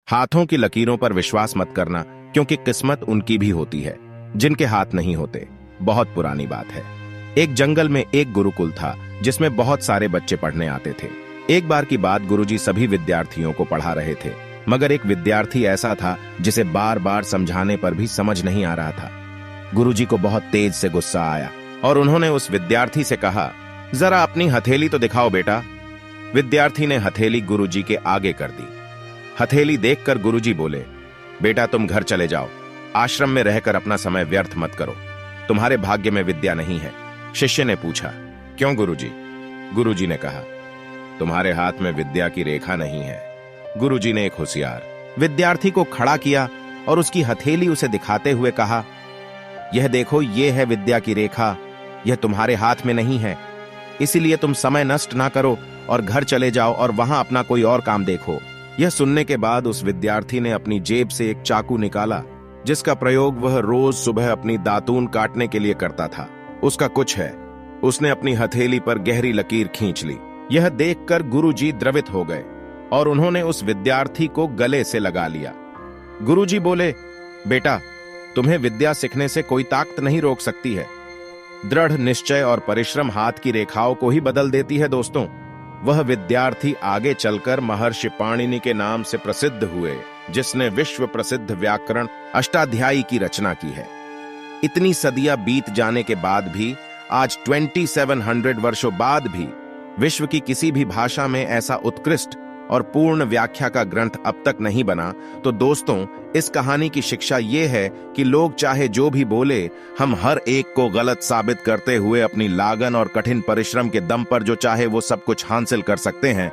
हाथों की लकीरों पर विश्वास मत करना, क्योंकि किस्मत उनकी भी होती है जिनके हाथ नहीं होते। बहुत पुरानी बात है। एक जंगल में एक गुरुकुल था जिसमें बहुत सारे बच्चे पढ़ने आते थे। एक बार की बात, गुरुजी सभी विद्यार्थियों को पढ़ा रहे थे, मगर एक विद्यार्थी ऐसा था जिसे बार बार समझाने पर भी समझ नहीं आ रहा था। गुरुजी को बहुत तेज से गुस्सा आया और उन्होंने उस विद्यार्थी से कहा, जरा अपनी हथेली तो दिखाओ बेटा। विद्यार्थी ने हथेली गुरुजी के आगे कर दी। हथेली देखकर गुरुजी बोले, बेटा तुम घर चले जाओ, आश्रम में रहकर अपना समय व्यर्थ मत करो, तुम्हारे भाग्य में विद्या नहीं है। शिष्य ने पूछा, क्यों गुरुजी? गुरुजी ने कहा, तुम्हारे हाथ में विद्या की रेखा नहीं है। गुरुजी ने एक होशियार विद्यार्थी को खड़ा किया और उसकी हथेली उसे दिखाते हुए कहा, यह देखो, ये है विद्या की रेखा, यह तुम्हारे हाथ में नहीं है, इसीलिए तुम समय नष्ट ना करो और घर चले जाओ और वहां अपना कोई और काम देखो। यह सुनने के बाद उस विद्यार्थी ने अपनी जेब से एक चाकू निकाला, जिसका प्रयोग वह रोज सुबह अपनी दातून काटने के लिए करता था। उसका कुछ है, उसने अपनी हथेली पर गहरी लकीर खींच ली। यह देखकर गुरुजी द्रवित हो गए और उन्होंने उस विद्यार्थी को गले से लगा लिया। गुरुजी बोले, बेटा तुम्हें विद्या सीखने से कोई ताकत नहीं रोक सकती है। दृढ़ निश्चय और परिश्रम हाथ की रेखाओं को ही बदल देती है दोस्तों। वह विद्यार्थी आगे चलकर महर्षि पाणिनि के नाम से प्रसिद्ध हुए, जिसने विश्व प्रसिद्ध व्याकरण अष्टाध्यायी की रचना की है। इतनी सदियां बीत जाने के बाद भी, आज 2700 वर्षों बाद भी, विश्व की किसी भी भाषा में ऐसा उत्कृष्ट और पूर्ण व्याख्या का ग्रंथ अब तक नहीं बना। तो दोस्तों, इस कहानी की शिक्षा यह है कि लोग चाहे जो भी बोले, हम हर एक को गलत साबित करते हुए अपनी लागन और कठिन परिश्रम के दम पर जो चाहे वो सब कुछ हासिल कर सकते हैं।